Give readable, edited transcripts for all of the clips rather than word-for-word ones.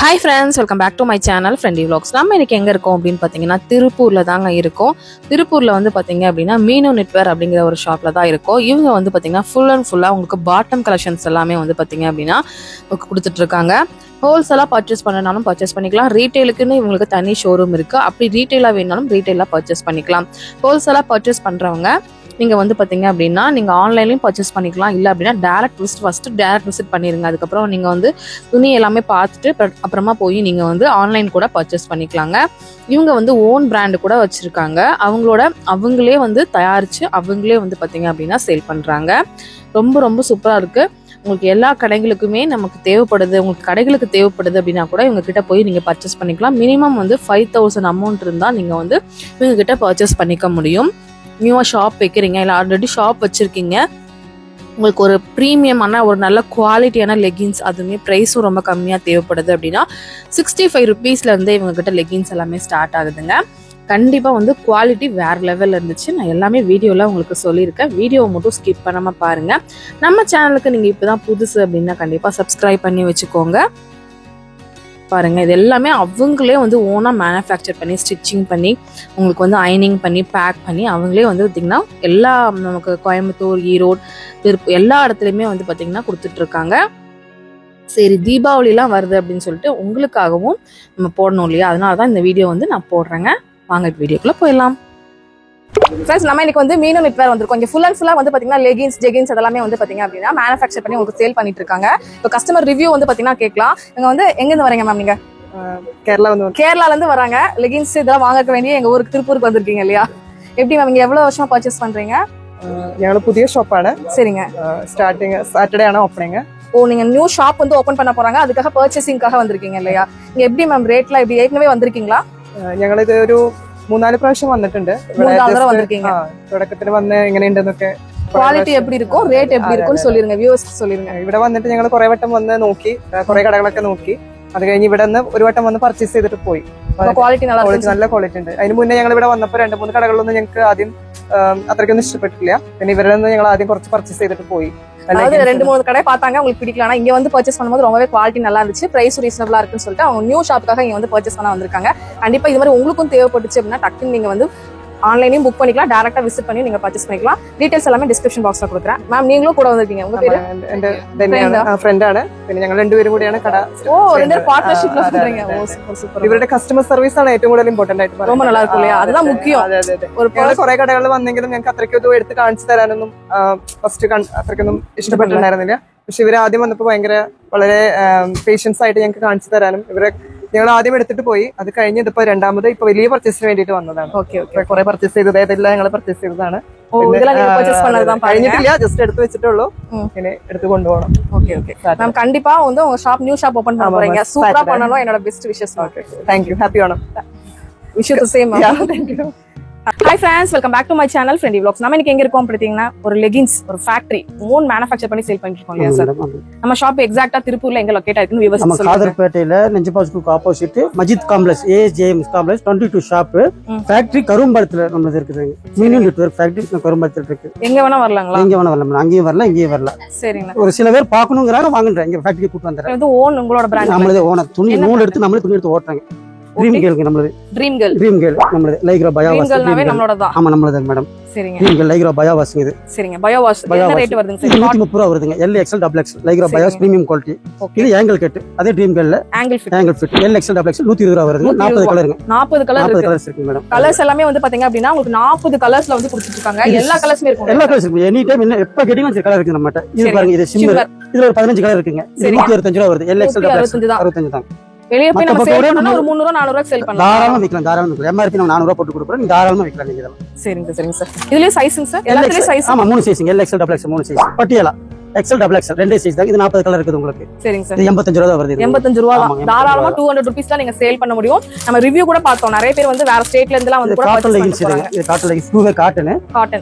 Hi friends, welcome back to my channel Friendly Vlogs. நம்ம இன்னைக்கு எங்க இருக்கோம் அப்படினு பாத்தீங்கன்னா திருப்பூர்ல தாங்க இருக்கோம். திருப்பூர்ல வந்து பாத்தீங்க அப்படினா மீனு நெட்வேர் அப்படிங்கற ஒரு ஷாப்ல தான் இருக்கோம். இவங்க வந்து பாத்தீங்கன்னா full and full உங்களுக்கு பாட்டம் கலெக்ஷன்ஸ் எல்லாமே வந்து பாத்தீங்க அப்படினா கொடுத்துட்டு இருக்காங்க. ஹோல்சேலா பர்ச்சேஸ் பண்ணனாலும் பர்ச்சேஸ் பண்ணிக்கலாம். ரீட்டைலுக்குன்னு இவங்களுக்கு தனி ஷோரூம் இருக்கு. அப்படி ரீட்டைலா வேணாலும் ரீட்டைலா பர்ச்சேஸ் பண்ணிக்கலாம். ஹோல்சேலா பர்ச்சேஸ் பண்றவங்க நீங்க வந்து பாத்தீங்க அப்படின்னா நீங்க ஆன்லைன்லயும் பர்ச்சேஸ் பண்ணிக்கலாம். இல்ல அப்படின்னா டைரக்ட் விசிட் பண்ணிருங்க. அதுக்கப்புறம் நீங்க வந்து துணி எல்லாமே பார்த்துட்டு அப்புறமா போய் நீங்க வந்து ஆன்லைன் கூட பர்ச்சேஸ் பண்ணிக்கலாங்க. இவங்க வந்து ஓன் பிராண்ட் கூட வச்சிருக்காங்க. அவங்களே வந்து தயாரிச்சு அவங்களே வந்து பாத்தீங்க அப்படின்னா சேல் பண்றாங்க. ரொம்ப ரொம்ப சூப்பரா இருக்கு. உங்களுக்கு எல்லா கடைகளுக்குமே நமக்கு தேவைப்படுது, உங்களுக்கு கடைகளுக்கு தேவைப்படுது அப்படின்னா கூட இவங்க கிட்ட போய் நீங்க பர்ச்சேஸ் பண்ணிக்கலாம். மினிமம் வந்து 5000 அமௌண்ட் இருந்தா நீங்க வந்து இவங்க கிட்ட பர்ச்சேஸ் பண்ணிக்க முடியும். நியூவா ஷாப் வைக்கிறீங்க இல்ல ஆல்ரெடி ஷாப் வச்சிருக்கீங்க, உங்களுக்கு ஒரு ப்ரீமியமான ஒரு நல்ல குவாலிட்டியான லெகின்ஸ், அதுவுமே ப்ரைஸும் ரொம்ப கம்மியா தேவைப்படுது அப்படின்னா 65 rupeesல இருந்து இவங்க கிட்ட லெகின்ஸ் எல்லாமே ஸ்டார்ட் ஆகுதுங்க. கண்டிப்பா வந்து குவாலிட்டி வேற லெவல்ல இருந்துச்சு. நான் எல்லாமே வீடியோல உங்களுக்கு சொல்லியிருக்கேன். வீடியோவை மட்டும் ஸ்கிப் பண்ணாம பாருங்க. நம்ம சேனலுக்கு நீங்க இப்பதான் புதுசு அப்படின்னா கண்டிப்பா சப்ஸ்கிரைப் பண்ணி வச்சுக்கோங்க. பாருங்க, இது எல்லாமே அவங்களே வந்து ஓனா மேனுஃபேக்சர் பண்ணி ஸ்டிச்சிங் பண்ணி உங்களுக்கு வந்து அயனிங் பண்ணி பேக் பண்ணி அவங்களே வந்து பார்த்தீங்கன்னா எல்லா நமக்கு கோயம்புத்தூர், ஈரோடு, திருப்பூர் எல்லா இடத்துலையுமே வந்து பார்த்தீங்கன்னா கொடுத்துட்டு இருக்காங்க. சரி, தீபாவளிலாம் வருது அப்படின்னு சொல்லிட்டு உங்களுக்காகவும் நம்ம போடணும் இல்லையா, அதனால தான் இந்த வீடியோ வந்து நான் போடுறேங்க. வாங்க வீடியோக்குள்ள போயிடலாம். ஃப்ரெண்ட்ஸ், நம்ம இன்னைக்கு வந்து மீனு நெட்வேர் வந்திருக்கோம். இங்க ஃபுல் அண்ட் ஃபுல்லா வந்து பாத்தீங்கன்னா லெகின்ஸ், ஜெகின்ஸ் அதெல்லாமே வந்து பாத்தீங்க அப்படின்னா மேனுஃபேக்சர் பண்ணி உங்களுக்கு சேல் பண்ணிட்டு இருக்காங்க. இப்போ கஸ்டமர் ரிவ்யூ வந்து பாத்தீங்கன்னா கேட்கலாம். இங்க வந்து எங்க இருந்து வரீங்க மேம்? நீங்க கேரளால இருந்து வராங்க. லெகின்ஸ் இதெல்லாம் வாங்க வேண்டிய எங்க ஊருக்கு திருப்பூருக்கு வந்திருக்கீங்க இல்லையா? எப்படி மேம், இங்க எவ்வளவு வருஷமா பர்ச்சேஸ் பண்றீங்க? ഞങ്ങൾ പുതിയ ഷോപ്പാണ്. சரிங்க. ஸ்டார்டிங் சாட்டர்டே ആണ് ஓபனிங். ஓ, நீங்க நியூ ஷாப் வந்து ஓபன் பண்ண போறாங்க, அதுக்காக பர்ச்சேசிங்காக வந்திருக்கீங்க இல்லையா? இங்க எப்படி மேம் ரேட்லாம் எப்படி ஏற்கனவே வந்திருக்கீங்களா? ഞങ്ങൾ ഇത് ഒരു 3-4 പ്രാവശ്യം വന്നിട്ടുണ്ട്. തുടക്കത്തിൽ വന്ന് എങ്ങനെയുണ്ടെന്നൊക്കെ ക്വാളിറ്റി எப்படி இருக்கும், ரேட் எப்படி இருக்கும்னு சொல்லிருங்க, വ്യൂവേഴ്ஸ்க்கு சொல்லிருங்க. ഇവിടെ വന്നിട്ട് ഞങ്ങൾ കുറെ വട്ടം വന്ന് നോക്കി, കുറെ കടകളൊക്കെ നോക്കി. അത് കഴിഞ്ഞ് ഇവിടെ നിന്ന് ഒരു വട്ടം വന്ന് പർച്ചേസ് ചെയ്തിട്ട് പോയി. ക്വാളിറ്റി നല്ല ക്വാളിറ്റി ഉണ്ട്. അതിന് മുന്നേ ഞങ്ങൾ ഇവിടെ വന്നപ്പോൾ 2-3 കടകളിലൊന്നും ഞങ്ങൾക്ക് ആദ്യം അത്രയ്ക്കൊന്നും ഇഷ്ടപ്പെട്ടില്ല. പിന്നെ ഇവരുടെ നിന്ന് ഞങ്ങൾ ആദ്യം കുറച്ച് പർച്ചേസ് ചെയ്തിട്ട് പോയി. அதாவது 2-3 கடை பார்த்தாங்க, உங்களுக்கு பிடிக்கல. ஆனா இங்க வந்து பர்ச்சேஸ் பண்ணும்போது ரொம்பவே குவாலிட்டி நல்லா இருந்துச்சு, பிரைஸ் ரீசனபிளா இருக்குன்னு சொல்லிட்டு அவங்க நியூ ஷாப்புக்காக இங்க வந்து பர்ச்சேஸ் பண்ண வந்திருக்காங்க. கண்டிப்பா இது மாதிரி உங்களுக்கும் தேவைப்பட்டுச்சு அப்படின்னா டக்குன்னு நீங்க வந்து ஆன்லைனையும் புக் பண்ணிக்கலாம், டைரக்டா விசிட் பண்ணி நீங்க பர்ச்சேஸ் பண்ணிக்கலாம். டீடைல்ஸ் எல்லாமே டிஸ்கிரிப்ஷன் பாக்ஸ்ல கொடுக்குறேன். மேம், நீங்களும் கூட வந்திருக்கீங்க. உங்க பேரு? എന്റെ ഫ്രണ്ടാണ്. പിന്നെ ഞങ്ങൾ രണ്ടുപേരും കൂടിയാണ് കട. ஓ, ரெண்டு பார்ட்னர்ஷிப்ல பண்றீங்க. ஓ, சூப்பர் சூப்பர். ഇവരുടെ കസ്റ്റമർ സർവീസ് ആണ് ഏറ്റവും കൂടുതൽ ഇമ്പോർട്ടന്റ് ആയിട്ട് പറയുന്നത്. ரொம்ப நல்லா இருக்கும் இல்லையா? அதுதான் முக்கியம். ഒരു കുറെ കടകളിൽ വന്നെങ്കിലും ഞങ്ങൾക്ക് അത്രയ്ക്കൊന്നും എടുത്ത് കാണിച്ചു തരാനൊന്നും ഫസ്റ്റ് അത്രയ്ക്കൊന്നും ഇഷ്ടപ്പെട്ടിട്ടുണ്ടായിരുന്നില്ല. പക്ഷെ ഇവര് ആദ്യം വന്നപ്പോൾ വളരെ പേഷ്യൻസ് ആയിട്ട് ഞങ്ങൾക്ക് കാണിച്ചു തരാനും ഞങ്ങൾ ആദ്യം എടുത്തിട്ട് പോയി. അത് കഴിഞ്ഞ് ഇതിപ്പോ രണ്ടാമത് ഇപ്പൊ വലിയ പർച്ചേസിന് വേണ്ടിട്ട് വന്നതാണ്. കുറെ പർച്ചേസ് ചെയ്തത് ഇതെല്ലാം ഞങ്ങൾ പർച്ചേസ് ചെയ്തതാണ്. കഴിഞ്ഞിട്ടില്ല, ജസ്റ്റ് എടുത്ത് വെച്ചിട്ടുള്ളൂ. ഇങ്ങനെ എടുത്ത് കൊണ്ടുപോകണം. மேம், கண்டிப்பா வந்து உங்க ஷாப் நியூ ஷாப் ஓபன் பண்ண போறீங்க. சூப்பரா பண்ணனும். என்னோட best wishes. Thank you. Happy Onam. Wish you the same. Thank you. Hi friends, welcome back to my channel friendly vlogs. நம்ம இன்னைக்கு எங்க இருக்கோம் பாத்தீங்கன்னா ஒரு லெகின்ஸ் ஒரு ஃபேக்டரி ஓன் மேனுஃபேக்சர் பண்ணி சேல் பண்ணிட்டு இருக்கோம் இல்லையா சார்? நம்ம ஷாப் எக்ஸாக்ட்டா திருப்பூர்ல எங்க லொகேட் ஆயிருக்குன்னு வியூவர்ஸ் சொல்லுங்க. நம்ம காதர்பேட்டையில நெஞ்சபாஸ்க்கு opposite Majid complex, AJMS complex 22 shop. Factory கரும்பாலத்துல நம்மது இருக்குதுங்க. மீனு நெட்வொர்க் ஃபேக்டரி கரும்பாலத்துல இருக்கு. எங்க வேணா வரலாங்களா? எங்க வேணா வரலாம். அங்கேயும் வரலாம், இங்கேயும் வரலாம். சரிங்க. ஒரு சில பேர் பார்க்கணும்ங்கறாங்க, வாங்குறேன். இங்க ஃபேக்டரி கூட்டி வந்தறேன். இது ஓன் உங்களோட பிராண்ட்? நம்மளது ஓனர். துணி நூல் எடுத்து நம்மளே துணி எடுத்து ஓட்றாங்க. ட்ரீம் கேர்ளுங்க நம்மளது. ட்ரீம் கேர்ள் நம்மளது லைக்ரா பயோவாஷ். ட்ரீம் கேர்ள்னாவே நம்மளோட தான். ஆமா, நம்மளது மேடம். சரிங்க. ட்ரீம் கேர்ள் லைக்ரா பயோவாஷ் இது. சரிங்க. பயோவாஷ் என்ன ரேட் வருதுங்க சார்? 130 ரூபாய் வருதுங்க. L XL double X lycra biowash premium quality. இது ஆங்கிள் கட். அதே ட்ரீம் கேர்ள்ல angle fit L XL double X 120 ரூபாய் வருதுங்க. 40 கலருங்க. 40 கலர்ஸ் இருக்கு மேடம். கலர்ஸ் எல்லாமே வந்து பாத்தீங்க அப்படினா உங்களுக்கு 40 கலர்ஸ்ல வந்து கொடுத்துட்டு இருக்காங்க. எல்லா கலர்ஸ்மே இருக்கும். எல்லா கலர்ஸ் இருக்கு. எனி டைம் என்ன எப்ப கேட்டிங்களா கலர் இருக்கு நம்மட்ட. இது பாருங்க, இது சிம்மர். இதுல ஒரு 15 கலர் இருக்குங்க. 165 ரூபாய் வருது. எல் எக்ஸ்எல் டபுள் எக்ஸ் 65 தான். வெளிய போய் நம்ம சேல் பண்ணா ஒரு 300 400 ரூபாய்க்கு சேல் பண்ணலாம். தாராளமா விக்கலாம். எம்ஆர்பி நம்ம 400 ரூபாய் போட்டு கொடுப்போம். நீங்க தாராளமா விக்கலாம். நீங்க இதெல்லாம். சரிங்க சார். இதுலயே சைஸ்ங்க சார்? எல்லாத்துலயும் சைஸ்? ஆமா, 3 சைஸ்ங்க. L XL double X 3 size. Patiala XL double XL ரெண்டே சைஸ் தான். இது 40 கலர் இருக்குது உங்களுக்கு. சரிங்க சார். இது 85 ரூபாய் வருது. 85 ரூபாய் தான். தாராளமா 200 rupees தான் நீங்க சேல் பண்ண முடியும். நம்ம ரிவ்யூ கூட பார்த்தோம். நிறைய பேர் வந்து வேற ஸ்டேட்ல இருந்துலாம் வந்து கூட காட்டன் லெகின்ஸ் இதுங்க. இது காட்டன் லெகின்ஸ், பூவே காட்டன்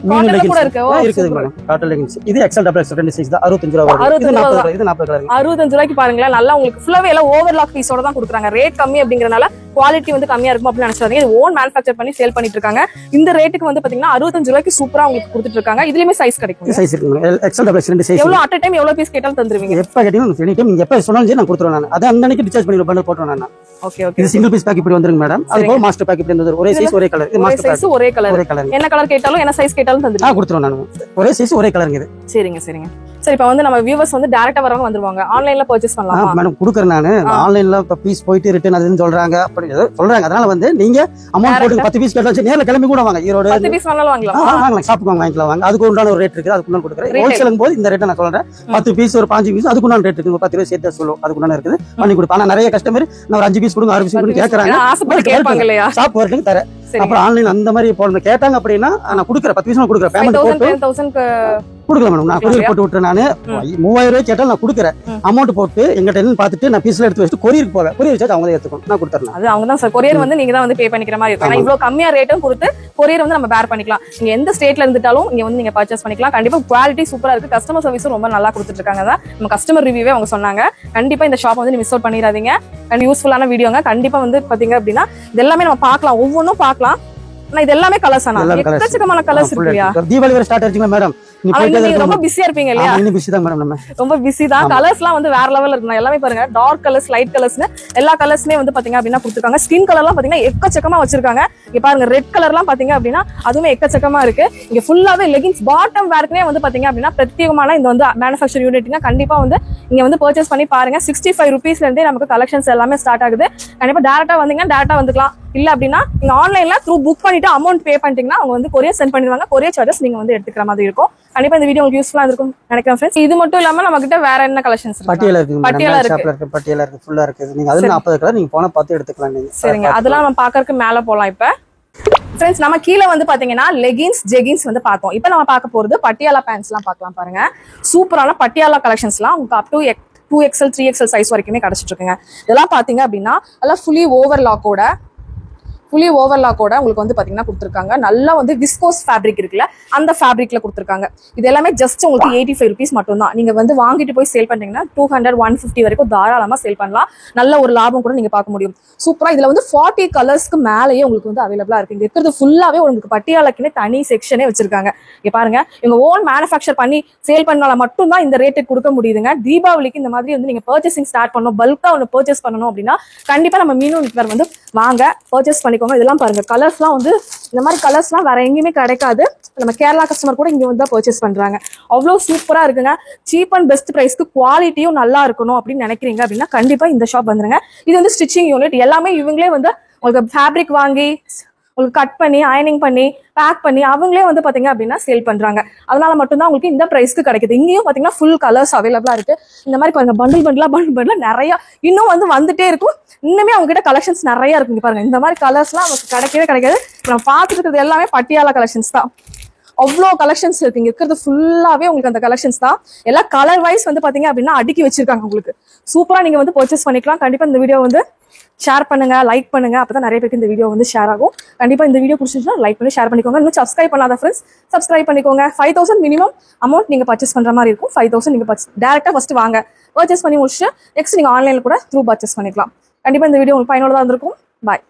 கூட இருக்கு. இருக்குது மேடம். காட்டன் லெகின்ஸ் இது எக்ஸ்எல் டபுள் எக்ஸ் ரெண்டே சைஸ் தான். 65 ரூபாய் வருது. இது 40 ரூபாய். இது 40 கலர். 65 ரூபாய்க்கு பாருங்களேன். நல்லா உங்களுக்கு ஃபுல்லாவே எல்லாம் ஓவர்லாக் பீஸோட தான் கொடுக்குறாங்க. ரேட் கம்மி அப்படிங்கறனால குவாலிட்டி வந்து கம்மியா இருக்கும் அப்படின்னு நினைச்சாதீங்க. இது ஓன் மேனுஃபேக்சர் பண்ணி சேல் பண்ணிட்டு இருக்காங்க. இந்த ரேட்டுக்கு வந்து பாத்தீங்கன்னா 65 ரூபாய்க்கு சூப்பரா உங்களுக்கு கொடுத்துட்டு இருக்காங்க. இதுலயுமே சைஸ் கிடைக்கும். சைஸ் இருக்கு. எக்ஸ்எல் டபுள் எக்ஸ் ரெண்டு சைஸ். எவ்வளவு அட் டைம் எவ்வளவு பீஸ் கேட்டாலும் தந்துருவீங்க? எப்ப கேட்டீங்கன்னா எனி டைம் நீங்க எப்ப சொன்னாலும் சரி நான் கொடுத்துருவேன். நான் அது அன்னைக்கு டிஸ்சார்ஜ் பண்ணி பண்டல் போட்டுருவேன் நான். Okay okay. இது சிங்கிள் பீஸ் பேக் இப்படி வந்துருங்க மேடம். அது போல மாஸ்டர் பேக் இப்படி வந்துரும். ஒரே சைஸ் ஒரே கலர். இது மாஸ்டர் சைஸ் ஒரே கலர். என்ன கலர் கேட்டாலும் என்ன சைஸ் கேட்டாலும் தந்துருவீங்க? கொடுத்துருவேன் நான். ஒரே சைஸ் ஒரே கலருங்க இது. சரிங்க சரிங்க. சரி இப்போ வந்து நம்ம வியூவர்ஸ் வந்து டைரக்டா வரவங்க வந்துருவாங்க. ஆன்லைன்ல பர்ச்சேஸ் பண்ணலாமா? மேடம் கொடுக்குறேன் நான். ஆன்லைன்ல இப்ப பீஸ் போயிட்டு ரிட்டர்ன் அதுன்னு சொல்றாங்க. அப்படி சொல்றாங்க. அதனால வந்து நீங்க அமௌண்ட் போட்டு 10 பீஸ் கேட்டா நேர்ல கிளம்பி கூட வாங்க. ஈரோடு 10 பீஸ் வேணாலும் வாங்கலாம். வாங்கலாம். ஷாப்புக்கு வாங்கிக்கலாம் வாங்க. அதுக்கு உண்டான ஒரு ரேட் இருக்கு. அதுக்கு உண்டான கொடுக்குறேன். ஹோல்சேலுங்க போது இந்த ரேட்டை நான் சொல்றேன். 10 பீஸ் ஒரு 5 பீஸ் அதுக்கு உண்டான ரேட் இருக்கு. 10 ரூபாய் சேர்த்து சொல்லுவோம். அதுக்கு உண்டான இருக்குது பண்ணி கொடுப்பேன். ஆனா நிறைய கஸ்டமர் நான் ஒரு 5 பீஸ் கொடுங்க 6 பீஸ் கொடுங்க கேக்குறாங்க. ஆசைப்பட்டு கேட்பாங்க இல்லையா? ஷாப் வரட்டுக்கு தரேன். அப்புறம் ஆன்லைன் அந்த மாதிரி போன கேட்டாங்க அப்படின்னா நான் கொடுக்குறேன். 10 பீஸ் நான் கொடுக்குறேன். பேமெண்ட் போட்டு 10,000 கொடுக்கல மேடம். நான் கொரியர் போட்டு விட்டுறேன். நான் 3000 ரூபாய் கேட்டால் நான் கொடுக்குறேன். அமௌண்ட் போட்டு எங்கிட்ட என்னன்னு பார்த்துட்டு நான் பீஸ்ல எடுத்து வச்சுட்டு கொரியருக்கு போவேன். கொரியர் சார்ஜ் அவங்க தான் எடுத்துக்கணும். நான் கொடுத்துறேன். அது அவங்க தான் சார். கொரியர் வந்து நீங்க தான் வந்து பே பண்ணிக்கிற மாதிரி இருக்கும். இவ்வளவு கம்மியா ரேட்டும் கொடுத்து கொரியர் வந்து நம்ம பேர் பண்ணிக்கலாம். நீங்க எந்த ஸ்டேட்ல இருந்துட்டாலும் இங்க வந்து நீங்க பர்ச்சேஸ் பண்ணிக்கலாம். கண்டிப்பா குவாலிட்டி சூப்பரா இருக்கு. கஸ்டமர் சர்வீஸும் ரொம்ப நல்லா கொடுத்துட்டு இருக்காங்க. நம்ம கஸ்டமர் ரிவ்யூவே அவங்க சொன்னாங்க. கண்டிப்பா இந்த ஷாப் வந்து மிஸ் அவுட் பண்ணிடாதீங்க. யூஸ்ஃபுல்லான வீடியோங்க. கண்டிப்பா வந்து பாத்தீங்க அப்படின்னா இது எல்லாமே நம்ம பார்க்கலாம். ஒவ்வொன்றும் பார்க்கலாம். ஆனா இது எல்லாமே கலர்ஸ் ஆனா எக்கச்சக்கமான கலர்ஸ் இருக்குயா. தீபாவளி வரை ஸ்டார்ட் ஆயிடுச்சுங்க மேடம். நீங்க ரொம்ப பிஸியா இருப்பீங்க இல்லையா? இன்னும் பிஸி தான் மேடம். நம்ம ரொம்ப பிஸி தான். கலர்ஸ்லாம் வந்து வேற லெவல்ல இருக்கு. எல்லாமே பாருங்க டார்க் கலர்ஸ் லைட் கலர்ஸ்னு எல்லா கலர்ஸ்மே வந்து பாத்தீங்க அப்படின்னா கொடுத்துருக்காங்க. ஸ்கின் கலர்லாம் பாத்தீங்கன்னா எக்கச்சக்கமா வச்சிருக்காங்க. இங்க பாருங்க ரெட் கலர்லாம் பாத்தீங்க அப்படின்னா அதுவுமே எக்கச்சக்கமா இருக்கு. இங்க ஃபுல்லாவே லெகின்ஸ் பாட்டம் வேர்க்குனே வந்து பாத்தீங்க அப்படின்னா பிரத்யேகமான இந்த வந்து மேனுஃபேக்சர் யூனிட்ங்க. கண்டிப்பா வந்து இங்க வந்து பர்ச்சேஸ் பண்ணி பாருங்க. 65 ருபீஸ்ல இருந்தே நமக்கு கலெக்ஷன்ஸ் எல்லாமே ஸ்டார்ட் ஆகுது. கண்டிப்பா டேரக்டா வந்தீங்கன்னா டேரக்டா வந்துக்கலாம். இல்ல அப்படின்னா நீங்க ஆன்லைன்ல த்ரூ புக் பண்ணிட்டு அமௌண்ட் பே பண்ணிட்டீங்கன்னா அவங்க வந்து கொரியர் சென்ட் பண்ணிடுவாங்க. கொரியர் சார்ஜஸ் நீங்க வந்து எடுத்துக்கிற மாதிரி இருக்கும். கண்டிப்பா இந்த வீடியோ உங்களுக்கு யூஸ்ஃபுல்லா இருக்கும் நினைக்கிறேன் ஃப்ரெண்ட்ஸ். இது மட்டும் இல்லாம நம்ம கிட்ட வேற என்ன கலெக்ஷன்ஸ் இருக்கு? பட்டியலா இருக்கு. பட்டியலா இருக்கு. பட்டியலா இருக்கு. ஃபுல்லா இருக்கு. நீங்க அதுல 40 கலர் நீங்க போனா பார்த்து எடுத்துக்கலாம் நீங்க. சரிங்க. அதெல்லாம் நம்ம பார்க்கறதுக்கு மேல போலாம். இப்ப ஃப்ரெண்ட்ஸ் நம்ம கீழ வந்து பாத்தீங்கன்னா லெகின்ஸ் ஜெகின்ஸ் வந்து பார்த்தோம். இப்போ நம்ம பார்க்க போறது பட்டியாலா பேண்ட்ஸ் எல்லாம் பார்க்கலாம். பாருங்க சூப்பரான பட்டியாலா கலெக்ஷன்ஸ் எல்லாம் உங்களுக்கு up to 2XL 3XL size வரைக்குமே கிடைச்சிட்டு இருக்குங்க. இதெல்லாம் பாத்தீங்க அப்படின்னா எல்லாம் ஃபுல்லி ஓவர்லாக்கோட உங்களுக்கு வந்து பாத்தீங்கன்னா கொடுத்துருக்காங்க. நல்லா வந்து விஸ்கோஸ் ஃபேப்ரிக் இருக்குல்ல அந்த ஃபேப்ரிக்ல கொடுத்துருக்காங்க. இது எல்லாமே ஜஸ்ட் உங்களுக்கு 85 ருபீஸ் மட்டும் தான். நீங்க வந்து வாங்கிட்டு போய் சேல் பண்றீங்கன்னா 200 150 வரைக்கும் தாராளமா சேல் பண்ணலாம். நல்ல ஒரு லாபம் கூட நீங்க பார்க்க முடியும். சூப்பரா இதுல வந்து 40 கலர்ஸ்க்கு மேலேயே உங்களுக்கு வந்து அவைலபிளா இருக்கு. இங்க இருக்கிறது ஃபுல்லாவே உங்களுக்கு பட்டியாலாக்குன்னு தனி செக்ஷனே வச்சிருக்காங்க. இங்க பாருங்க இவங்க ஓன் மேனுஃபேக்சர் பண்ணி சேல் பண்ணால மட்டும் தான் இந்த ரேட்டுக்கு கொடுக்க முடியுதுங்க. தீபாவளிக்கு இந்த மாதிரி வந்து நீங்க பர்ச்சேசிங் ஸ்டார்ட் பண்ணணும், பல்கா ஒன்று பர்ச்சேஸ் பண்ணணும் அப்படின்னா கண்டிப்பா நம்ம மீனு நிட்வேர் வந்து வாங்க பர்ச்சேஸ் பண்ணிக்கோங்க. இதெல்லாம் பாருங்க கலர்ஸ்லாம் வந்து இந்த மாதிரி கலர்ஸ்லாம் வேற எங்கேயுமே கிடைக்காது. நம்ம கேரளா கஸ்டமர் கூட இங்க வந்து பர்ச்சேஸ் பண்றாங்க. அவ்வளவு சூப்பரா இருக்குங்க. சீப் அண்ட் பெஸ்ட் பிரைஸ்க்கு குவாலிட்டியும் நல்லா இருக்கணும் அப்படின்னு நினைக்கிறீங்க அப்படின்னா கண்டிப்பா இந்த ஷாப் வந்துருங்க. இது வந்து ஸ்டிச்சிங் யூனிட் எல்லாமே இவங்களே வந்து உங்களுக்கு ஃபேப்ரிக் வாங்கி உங்களுக்கு கட் பண்ணி அயனிங் பண்ணி பேக் பண்ணி அவங்களே வந்து பாத்தீங்க அப்படின்னா சேல் பண்றாங்க. அதனால மட்டும்தான் உங்களுக்கு இந்த பிரைஸ்க்கு கிடைக்குது. இங்கேயும் பாத்தீங்கன்னா ஃபுல் கலர்ஸ் அவைலபிளா இருக்கு. இந்த மாதிரி பாருங்க பண்டில் நிறைய இன்னும் வந்து வந்துட்டே இருக்கும். இன்னுமே அவங்க கிட்ட கலெக்ஷன்ஸ் நிறைய இருக்குங்க. பாருங்க இந்த மாதிரி கலர்ஸ்லாம் நமக்கு கிடைக்கவே கிடைக்காது. நம்ம பார்த்துட்டு இருக்கிறது எல்லாமே பட்டியாலா கலெக்ஷன்ஸ் தான். அவ்வளோ கலெக்ஷன்ஸ் இருக்கு. இங்க இருக்கிறது ஃபுல்லாவே உங்களுக்கு அந்த கலெக்ஷன்ஸ் தான். எல்லாம் கலர் வைஸ் வந்து பாத்தீங்க அப்படின்னா அடுக்கி வச்சிருக்காங்க. உங்களுக்கு சூப்பரா நீங்க வந்து பர்ச்சேஸ் பண்ணிக்கலாம். கண்டிப்பா இந்த வீடியோ வந்து ஷேர் பண்ணுங்க, லைக் பண்ணுங்க. அப்பதான் நிறைய பேருக்கு இந்த வீடியோ வந்து ஷேர் ஆகும். கண்டிப்பா இந்த வீடியோ பிடிச்சிருந்தா லைக் பண்ணி ஷேர் பண்ணிக்கோங்க. இன்னும் சப்ஸ்கிரைப் பண்ணாத ஃப்ரெண்ட்ஸ் சப்ஸ்கிரைப் பண்ணிக்கோங்க. 5000 மினிமம் அமௌண்ட் நீங்க பர்ச்சேஸ் பண்ற மாதிரி இருக்கும். 5000 நீங்க டேரக்டா ஃபர்ஸ்ட் வாங்க பர்ச்சேஸ் பண்ணி முடிச்சுட்டு நெக்ஸ்ட் நீங்க ஆன்லைன்ல கூட த்ரூ பர்ச்சேஸ் பண்ணிக்கலாம். கண்டிப்பா இந்த வீடியோ உங்களுக்கு பயனுள்ளதா இருந்திருக்கும். பாய்.